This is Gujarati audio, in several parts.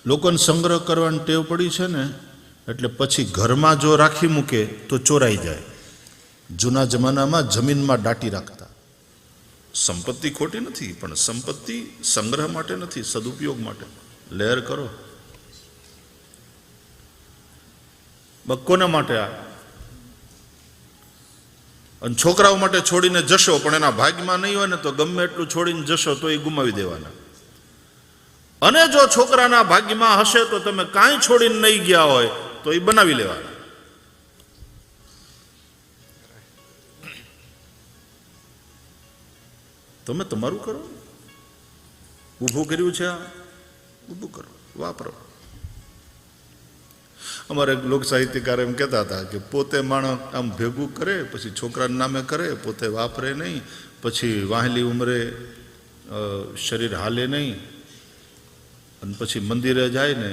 લોકોને સંગ્રહ કરવાની ટેવ પડી છે ને, એટલે પછી ઘરમાં જો રાખી મૂકે તો ચોરાઈ જાય. જૂના જમાનામાં જમીનમાં દાટી રાખતા. સંપત્તિ ખોટી નથી, પણ સંપત્તિ સંગ્રહ માટે નથી, સદુપયોગ માટે. લહેર કરો. કોના માટે આ? અને છોકરાઓ માટે છોડીને જશો, પણ એના ભાગ્યમાં નહીં હોય ને તો ગમે એટલું છોડીને જશો તો એ ગુમાવી દેવાના. અને જો છોકરાના ભાગ્યમાં હશે તો તમે કાંઈ છોડીને નહીં ગયા હોય તો એ બનાવી લેવાના. તમે તમારું કરો. ઊભું કર્યું છે આ, ઊભું કરો, વાપરો. અમારે એક લોક સાહિત્યકાર એમ કહેતા હતા કે પોતે માણસ આમ ભેગું કરે, પછી છોકરાના નામે કરે, પોતે વાપરે નહીં, પછી વાહેલી ઉંમરે શરીર હાલે નહીં, અને પછી મંદિરે જાય ને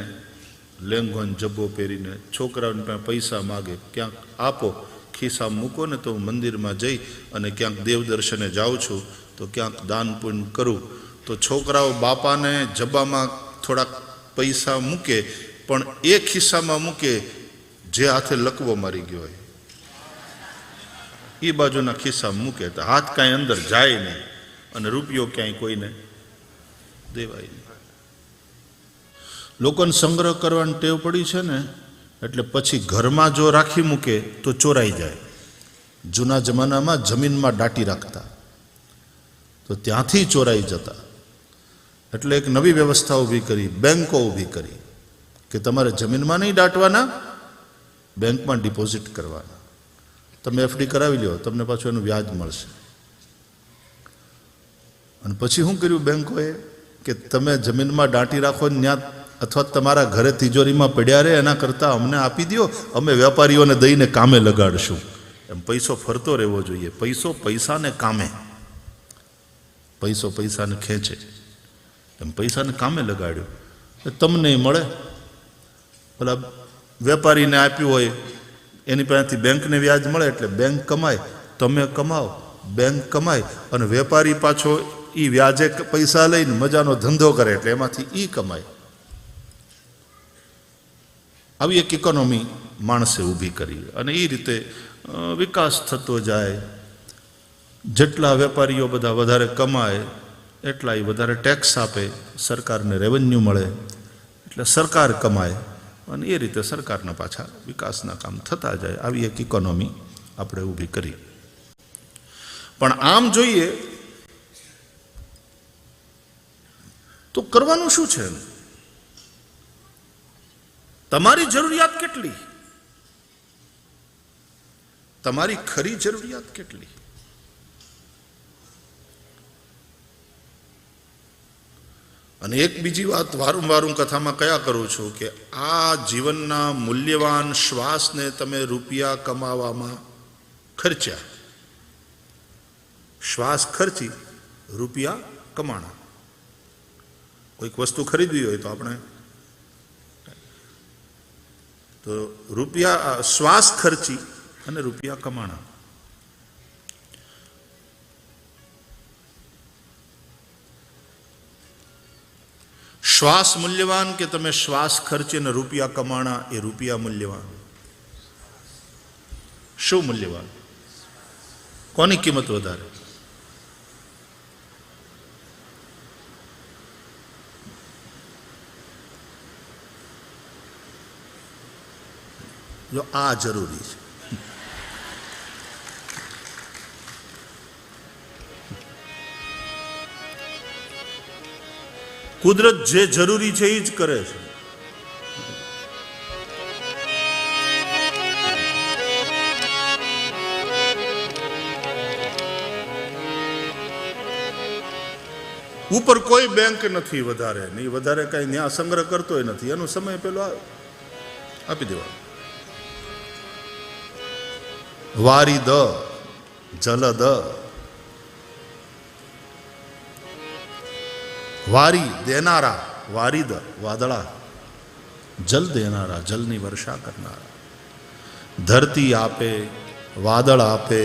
લેંઘો ને જબ્બો પહેરીને છોકરાઓને પાસે પૈસા માગે. ક્યાંક આપો, ખિસ્સા મૂકો ને તો હું મંદિરમાં જઈ અને ક્યાંક દેવ દર્શને જાઉં છું તો ક્યાંક દાન પુણ્ય કરું. તો છોકરાઓ બાપાને જબ્બામાં થોડાક પૈસા મૂકે, પણ એ ખિસ્સામાં મૂકે જે હાથે લકવો મારી ગયો હોય એ બાજુના ખિસ્સામાં મૂકે, તો હાથ કાંઈ અંદર જાય નહીં અને રૂપિયો ક્યાંય કોઈને દેવાય નહીં. લોકોને સંગ્રહ કરવાની ટેવ પડી છે ને, એટલે પછી ઘરમાં જો રાખી મૂકે તો ચોરાઈ જાય. જૂના જમાનામાં જમીનમાં દાટી રાખતા, તો ત્યાંથી ચોરાઈ જતા. એટલે એક નવી વ્યવસ્થા ઊભી કરી, બેન્કો ઊભી કરી કે તમારે જમીનમાં નહીં દાટવાના, બેંકમાં ડિપોઝિટ કરવાના. તમે એફડી કરાવી લો, તમને પાછું એનું વ્યાજ મળશે. અને પછી શું કર્યું બેંકોએ કે તમે જમીનમાં દાટી રાખો ને ત્યાં, અથવા તમારા ઘરે તિજોરીમાં પડ્યા રહે એના કરતાં અમને આપી દો, અમે વેપારીઓને દઈને કામે લગાડશું. એમ પૈસો ફરતો રહેવો જોઈએ. પૈસો પૈસાને કામે, પૈસો પૈસાને ખેંચે. એમ પૈસાને કામે લગાડ્યું તમને મળે. પેલા વેપારીને આપ્યું હોય એની પાસેથી બેંકને વ્યાજ મળે, એટલે બેંક કમાય, તમે કમાઓ, બેંક કમાય, અને વેપારી પાછો એ વ્યાજે પૈસા લઈને મજાનો ધંધો કરે, એટલે એમાંથી એ કમાય. આવી એક ઇકોનોમી માણસે ઊભી કરી, અને એ રીતે વિકાસ થતો જાય. જેટલા વેપારીઓ બધા વધારે કમાય એટલા એ વધારે ટેક્સ આપે, સરકારને રેવન્યુ મળે, એટલે સરકાર કમાય, અને એ રીતે સરકારના પાછા વિકાસના કામ થતા જાય. આવી એક ઇકોનોમી આપણે ઊભી કરી. પણ આમ જોઈએ તો કરવાનું શું છે? તમારી જરૂરિયાત કેટલી? તમારી ખરી જરૂરિયાત કેટલી? અને એક બીજી વાત વારંવાર હું કથામાં કયા કરું છું કે આ જીવનના મૂલ્યવાન શ્વાસને તમે રૂપિયા કમાવામાં ખર્ચ્યા. શ્વાસ ખર્ચી, રૂપિયા કમાણા. કોઈક વસ્તુ ખરીદવી હોય તો આપણે તો રૂપિયા, શ્વાસ ખર્ચી અને રૂપિયા કમાણા. શ્વાસ મૂલ્યવાન કે તમે શ્વાસ ખર્ચીને રૂપિયા કમાણા? એ રૂપિયા મૂલ્યવાન. શું મૂલ્યવાન? કોની કિંમત વધારે? જો આ જરૂરી છે. કુદરત જે જરૂરી છે એ જ કરે છે. ઉપર કોઈ બેંક નથી વધારે, નહીં વધારે કઈ ન્યા સંગ્રહ કરતોય નથી. એનો સમય પેલો આપી દેવાનો. વારી દ જલ દ, વારી દેનારા, વારી દ વાદળા, જલ દેનારા, જલની વર્ષા કરનારા. ધરતી આપે, વાદળ આપે,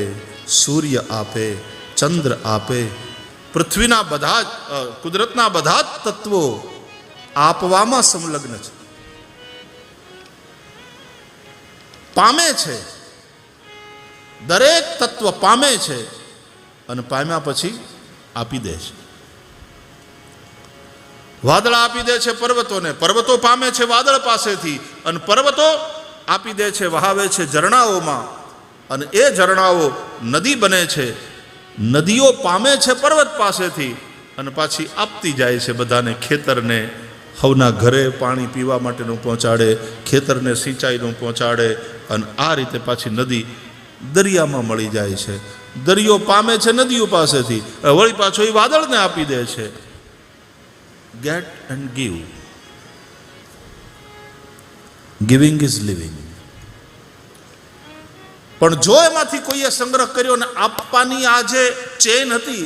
સૂર્ય આપે, ચંદ્ર આપે, પૃથ્વીના બધા કુદરતના બધા જ તત્વો આપવામાં સંલગ્ન છે, પામે છે, દરેક તત્વ પામે છે અને પામ્યા પછી આપી દે છે. વાદળા આપી દે છે પર્વતોને, પર્વતો પામે છે વાદળ પાસેથી અને પર્વતો આપી દે છે, વહાવે છે ઝરણાઓમાં અને એ ઝરણાઓ નદી બને છે. નદીઓ પામે છે પર્વત પાસેથી અને પાછી આપતી જાય છે બધાને. ખેતરને હવના ઘરે પાણી પીવા માટેનું પહોંચાડે, ખેતરને સિંચાઈનું પહોંચાડે અને આ રીતે પાછી નદી દરિયામાં મળી જાય છે. દરિયો પામે છે નદીઓ પાસેથી, વળી પાછો એ વાદળને આપી દે છે. Get and give, giving is living. પણ જો એમાંથી કોઈએ સંગ્રહ કર્યો અને આપવાની આ જે ચેન હતી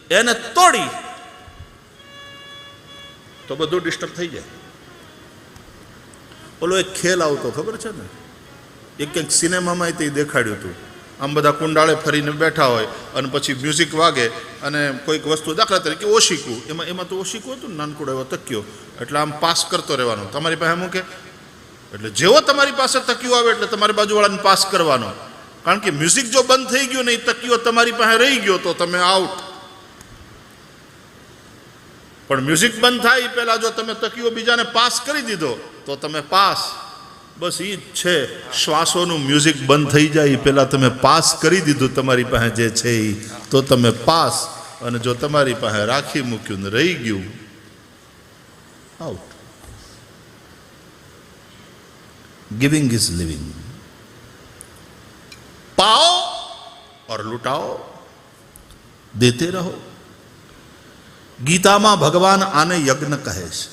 એને તોડી તો બધું ડિસ્ટર્બ થઈ જાય. ઓલો એક ખેલ આવતો ખબર છે ને, એક સિનેમામાં તે દેખાડ્યું હતું. આમ બધા કુંડાળે ફરીને બેઠા હોય અને પછી મ્યુઝિક વાગે અને કોઈક વસ્તુ, દાખલા તરીકે ઓશીકું, એમાં તો ઓશીકું હતું ને, નાનકડો એવો તકિયો, એટલે આમ પાસ કરતો રહેવાનો. તમારી પાસે મૂકે એટલે જેવો તમારી પાસે તકિયો આવે એટલે તમારી બાજુવાળાને પાસ કરવાનો. કારણ કે મ્યુઝિક જો બંધ થઈ ગયું ને, એ તકિયો તમારી પાસે રહી ગયો તો તમે આઉટ. પણ મ્યુઝિક બંધ થાય પહેલા જો તમે તકિયો બીજાને પાસ કરી દીધો તો તમે પાસ. બસ એ જ છે, શ્વાસોનું મ્યુઝિક બંધ થઈ જાય પહેલા તમે પાસ કરી દીધું તમારી પાસે જે છે એ, તો તમે પાસ. અને જો તમારી પાસે રાખી મૂક્યું ને રહી ગયું, આઉટ. Giving is living. पाओ और लुटाओ, देते रहो. ગીતામાં ભગવાન આને યજ્ઞ કહે છે.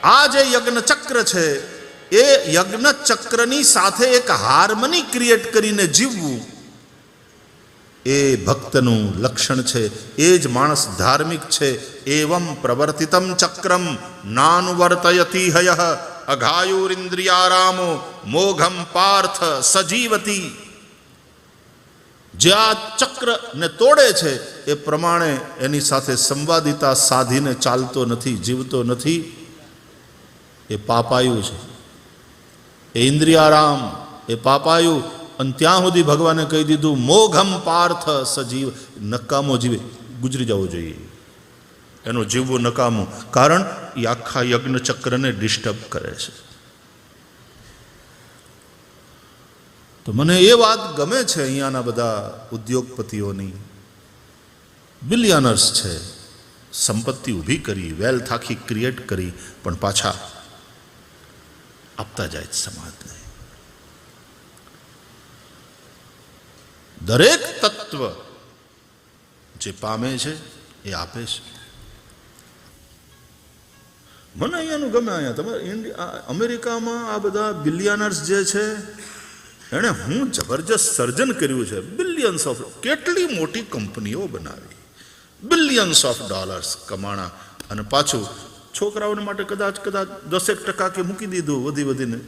આ જે યજ્ઞ ચક્ર છે એ યજ્ઞ ચક્રની સાથે એક હાર્મની ક્રિએટ કરીને જીવવું એ ભક્તનું લક્ષણ છે. એ જ માણસ ધાર્મિક છે. એવમ પ્રવર્તિતમ ચક્રમ નાનુવર્તયતિ હયઃ અઘાયુરિન્દ્રિયારામો મોઘમ પાર્થ સજીવતી. જે આ ચક્રને તોડે છે એ પ્રમાણે એની સાથે સંવાદિતા સાધીને ચાલતો નથી, જીવતો નથી, એ પાપાયુ છે. એ ઇન્દ્રિયારામ, એ પાપાયુ. અને ત્યાં સુધી ભગવાને કહી દીધું મોઘમ પાર્થ સજીવ, નકામો જીવે, ગુજરી જવો જોઈએ. એનું જીવવું નકામું, કારણ એ આખા યજ્ઞ ચક્રને ડિસ્ટર્બ કરે છે. તો મને એ વાત ગમે છે અહીંયાના બધા ઉદ્યોગપતિઓની. બિલિયનર્સ છે, સંપત્તિ ઊભી કરી, વેલ્થ આખી ક્રિએટ કરી, પણ પાછા આપતા જાય સમાજને. દરેક તત્વ જે પામે છે એ આપે છે. મને અહીંયાનું ગમે. અહીંયા તમારે અમેરિકામાં આ બધા બિલિયનર્સ જે છે એણે હું જબરજસ્ત સર્જન કર્યું છે. બિલિયન્સ ઓફ, કેટલી મોટી કંપનીઓ બનાવી, બિલિયન્સ ઓફ ડોલર્સ કમાણા, અને પાછું છોકરાઓને માટે કદાચ 10% કે મૂકી દીધું વધીને.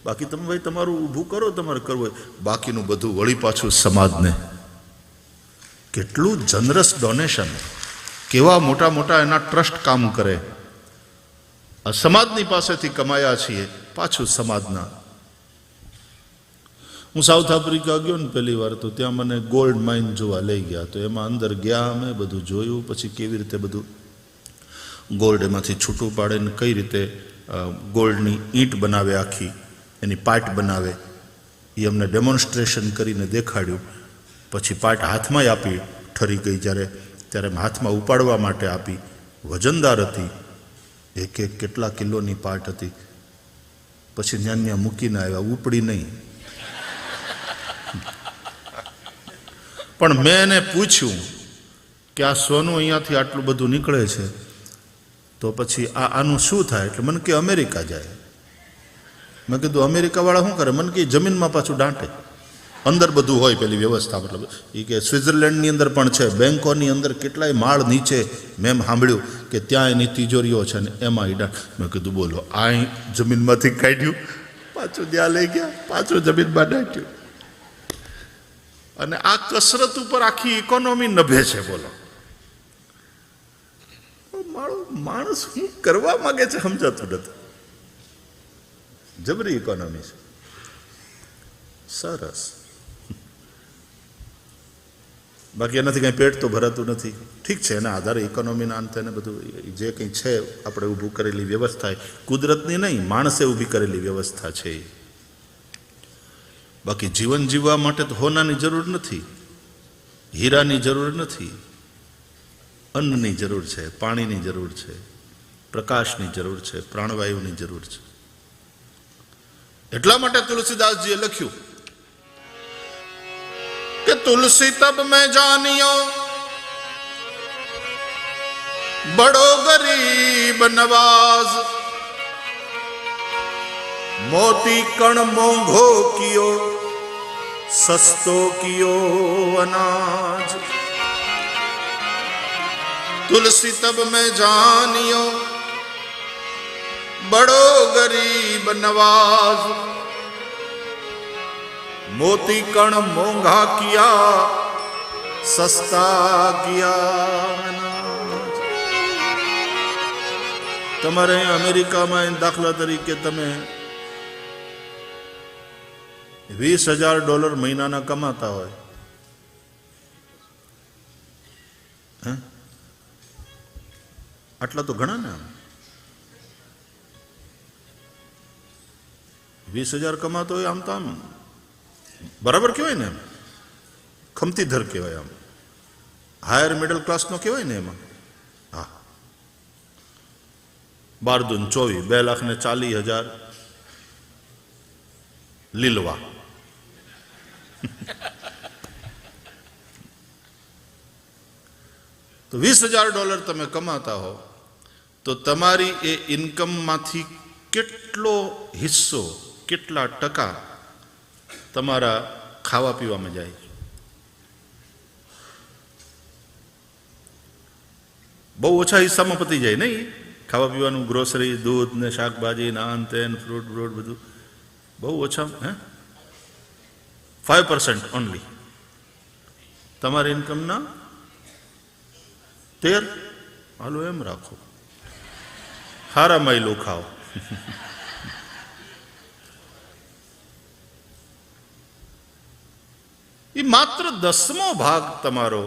બાકી તમે ભાઈ તમારું ઊભું કરો, તમારે કરવું હોય. બાકીનું બધું વળી પાછું સમાજને. કેટલું જનરસ ડોનેશન, કેવા મોટા મોટા એના ટ્રસ્ટ કામ કરે. સમાજની પાસેથી કમાયા છીએ, પાછું સમાજના. હું સાઉથ આફ્રિકા ગયો ને પહેલી વાર, તો ત્યાં મને ગોલ્ડ માઇન જોવા લઈ ગયા. તો એમાં અંદર ગયા, અમે બધું જોયું. પછી કેવી રીતે બધું ગોલ્ડ એમાંથી છૂટું પાડે ને કઈ રીતે ગોલ્ડની ઈંટ બનાવે, આખી એની પાટ બનાવે, એ અમને ડેમોન્સ્ટ્રેશન કરીને દેખાડ્યું. પછી પાટ હાથમાં આપી, ઠરી ગઈ ત્યારે હાથમાં ઉપાડવા માટે આપી. વજનદાર હતી, એક કેટલા કિલોની પાટ હતી. પછી ત્યાં મૂકીને આવ્યા, ઉપડી નહીં. પણ મેં એને પૂછ્યું કે આ સોનું અહીંયાથી આટલું બધું નીકળે છે તો પછી આનું શું થાય? એટલે મને કે અમેરિકા જાય. મેં કીધું અમેરિકાવાળા શું કરે? મને કે જમીનમાં પાછું દાંટે, અંદર બધું હોય પેલી વ્યવસ્થા. મતલબ એ કે સ્વિટ્ઝરલેન્ડની અંદર પણ છે, બેંકોની અંદર કેટલાય માળ નીચે મેં સાંભળ્યું કે ત્યાં એની તિજોરીઓ છે ને એમાં એ દાંટ. મેં કીધું બોલો, આ જમીનમાંથી કાઢ્યું, પાછું ત્યાં લઈ ગયા, પાછું જમીનમાં દાંટ્યું. અને આ કસરત ઉપર આખી ઇકોનોમી નભે છે. બોલો, માણસ શું કરવા માંગે છે સમજાતું નથી. જબરી ઇકોનોમી છે, સરસ. બાકી એનાથી કંઈ પેટ તો ભરાતું નથી. ઠીક છે, એના આધારે ઇકોનોમીના અંતે ને બધું જે કંઈ છે આપણે ઊભું કરેલી વ્યવસ્થા, કુદરતની નહીં, માણસે ઊભી કરેલી વ્યવસ્થા છે. બાકી જીવન જીવવા માટે તો હોનાની જરૂર નથી, હીરાની જરૂર નથી, અન્નની જરૂર છે, પાણીની જરૂર છે, પ્રકાશની જરૂર છે, પ્રાણવાયુની જરૂર છે. એટલા માટે તુલસીદાસજીએ લખ્યું कि तुलसी तब मैं जानियो बड़ो गरीब नवाज, मोती कण मोंघो कियो सस्तो कियो अनाज. तुलसी तब मैं जानियो बड़ो गरीब नवाज, मोती कण मोंघा किया सस्ता किया. તમારે અમેરિકામાં દાખલા તરીકે તમે $20,000 મહિનાના કમાતા હોય, આટલા તો ઘણા ને. 20,000 કમાતો હોય આમ તો આમ બરાબર કહેવાય ને, એમ ખમતી ધર કહેવાય, આમ હાયર મિડલ ક્લાસનો કહેવાય ને એમાં. હા, 12 દૂન 24, 2,40,000 લીલવા. તો $20,000 તમે કમાતા હો તો તમારી એ ઇન્કમમાંથી કેટલો હિસ્સો, કેટલા ટકા તમારા ખાવા પીવામાં જાય? બહુ ઓછા હિસ્સામાં પતી જાય નહીં ખાવા પીવાનું, ગ્રોસરી, દૂધ ને શાકભાજી, નાન તેન, ફ્રૂટ બધું બહુ ઓછા. 5% ઓનલી તમારી ઇન્કમના 13. હાલો એમ રાખો, હારા માયલો ખાઓ. એ માત્ર 10મો ભાગ તમારો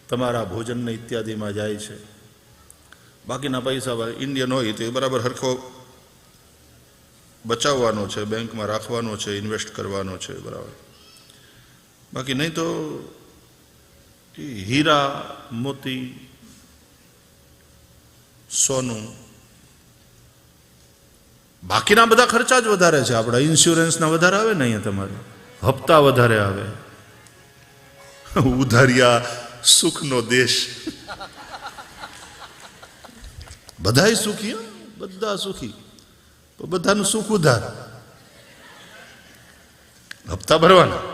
તમારા ભોજનને ઇત્યાદિમાં જાય છે. બાકીના પૈસા ઇન્ડિયન હોય તો એ બરાબર હરખો બચાવવાનો છે, બેંકમાં રાખવાનો છે, ઇન્વેસ્ટ કરવાનો છે, બરાબર. બાકી નહીં તો હીરા, મોતી, સોનું, બાકીના બધા ખર્ચા જ વધારે છે. આપણા ઇન્સ્યોરન્સના વધારે આવે ને, અહીંયા તમારે હપ્તા વધારે આવે. ઉધારિયા સુખનો દેશ. બધાય સુખી, બધા સુખી, બધાનું સુખ ઉધાર, હપ્તા ભરવાના,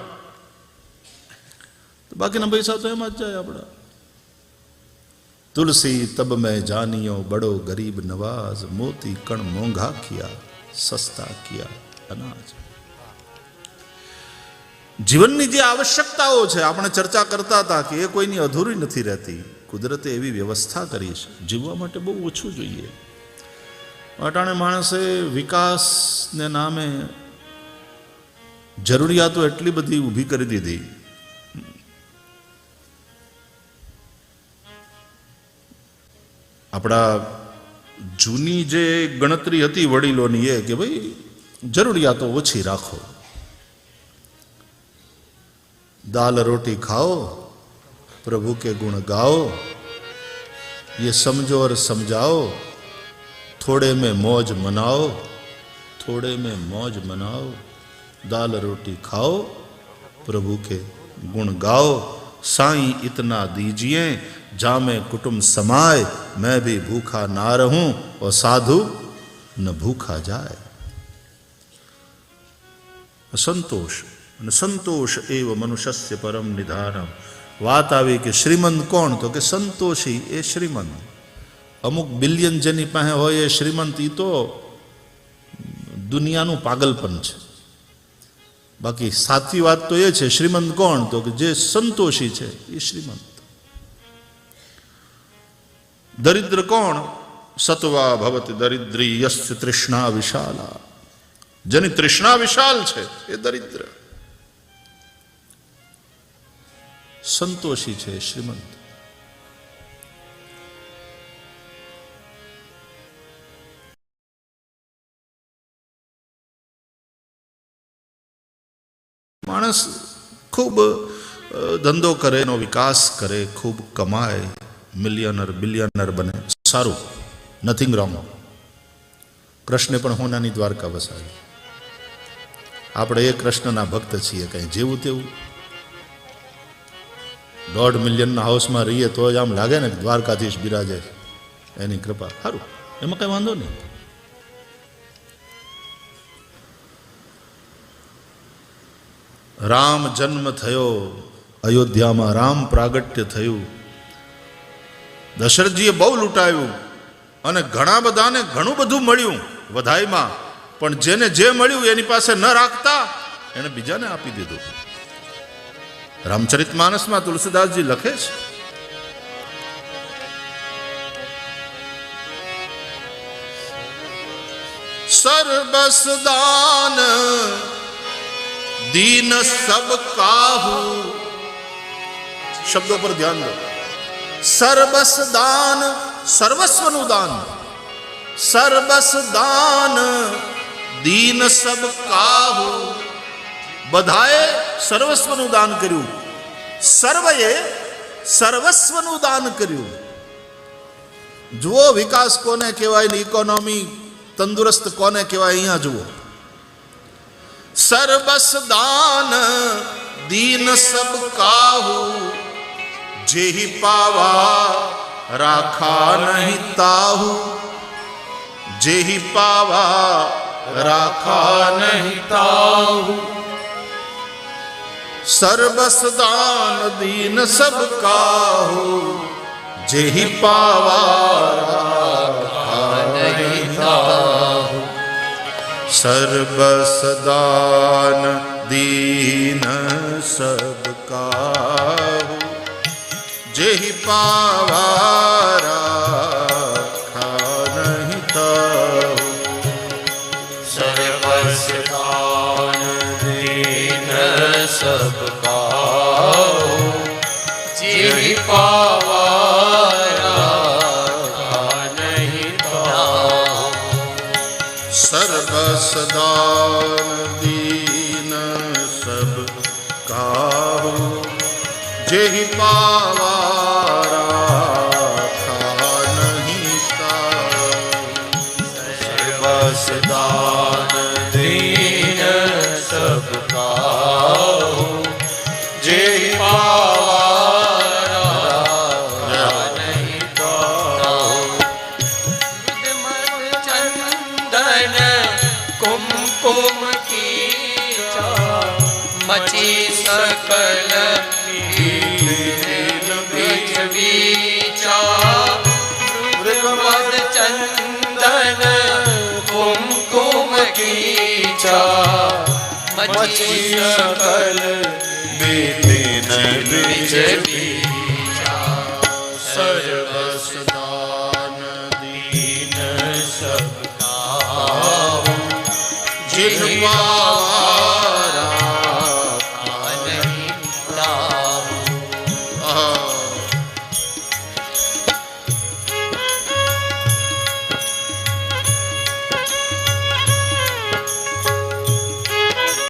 બાકીના પૈસા તો એમાં જ જાય આપણા. तुलसी तब मैं जानियो बड़ो गरीब नवाज, मोती कण मोंघा किया सस्ता किया अनाज. જીવનની જે આવશ્યકતાઓ છે આપણે ચર્ચા કરતા હતા કે એ કોઈની અધૂરી નથી રહેતી. કુદરતે એવી વ્યવસ્થા કરી છે, જીવવા માટે બહુ ઓછું જોઈએ. અટાણે માણસે વિકાસને નામે જરૂરિયાતો એટલી બધી ઊભી કરી દીધી. આપણા જૂની જે ગણતરી હતી વડીલોની એ કે ભાઈ જરૂરિયાતો ઓછી રાખો, दाल रोटी खाओ, प्रभु के गुण गाओ, ये समझो और समझाओ, थोड़े में मौज मनाओ, थोड़े में मौज मनाओ, दाल रोटी खाओ, प्रभु के गुण गाओ, साईं इतना दीजिए जामे कुटुंब समाए, मैं भी भूखा ना रहूं और साधु न भूखा जाए. संतोष અને સંતોષ એવ મનુષ્યસ્ય પરમ નિધાનમ. વાત આવી કે શ્રીમંત કોણ? તો કે સંતોષી એ શ્રીમંત. અમુક બિલિયન જેની પાસે હોય એ શ્રીમંત, એ તો દુનિયાનું પાગલપન છે. બાકી સાચી વાત તો એ છે શ્રીમંત કોણ? તો કે જે સંતોષી છે એ શ્રીમંત. દરિદ્ર કોણ? સત્વા ભવતિ દરિદ્રી યસ્ય તૃષ્ણા વિશાલા. જેની તૃષ્ણા વિશાલ છે એ દરિદ્ર. સંતોષી છે શ્રીમંત. માણસ ખૂબ ધંધો કરે, એનો વિકાસ કરે, ખૂબ કમાય, મિલિયનર બિલિયનર બને, સારું, નથિંગ રોંગ. કૃષ્ણે પણ હોનાની દ્વારકા વસાવી. આપણે એ કૃષ્ણના ભક્ત છીએ. કંઈ જેવું તેવું 1.5 મિલિયનના હાઉસમાં રહીએ તો જ આમ લાગે ને દ્વારકાધીશ બિરાજે, એની કૃપા. સારું, એમાં કંઈ વાંધો નહીં. રામ જન્મ થયો અયોધ્યામાં, રામ પ્રાગટ્ય થયું. દશરથજીએ બહુ લૂંટાયું અને ઘણા બધાને ઘણું બધું મળ્યું વધાઈમાં, પણ જેને જે મળ્યું એની પાસે ન રાખતા એને બીજાને આપી દીધું. રામચરિતમાનસમાં તુલસીદાસજી લખે છે, સર્બસ દાન दीन सब काहू. शब्दों पर ध्यान दो. सर्वस दान, सर्वस्वनु दान. सर्वस दान दीन सब काहू. બધાએ સર્વસ્વનું દાન કર્યું, સર્વએ સર્વસ્વનું દાન કર્યું. જુઓ વિકાસ કોને કહેવાય ને ઇકોનોમી તંદુરસ્ત કોને કહેવાય. અહીંયા જુઓ, सर्वस दान दीन सब काहू. जेहि पावा राखा नहीं ताहू. जेहि पावा राखा नहीं ताहू. सर्वस दान दीन सब काहू. जेहि पावा राखा नहीं ताहू. सर्वस दान दीन सब काहू. जेहि पावा राखा नहीं ताहू. सर्वस दान दीन सब काहू. जेहि पावा राखा नहीं ताहू. सर्वस दान दीन सब काहू. जेहि पावा राखा नहीं ताहू. सर्वस दान दीन सब काहू. जेहि पावा राखा नहीं ताहू. चंदन कुमकुम कीचा मची सकल बीच बीचा. मृगमद चंदन कुमकुम कीचा मची सकल बीच बीचा. सर्वस दान दीन सब काहू. जिह्वा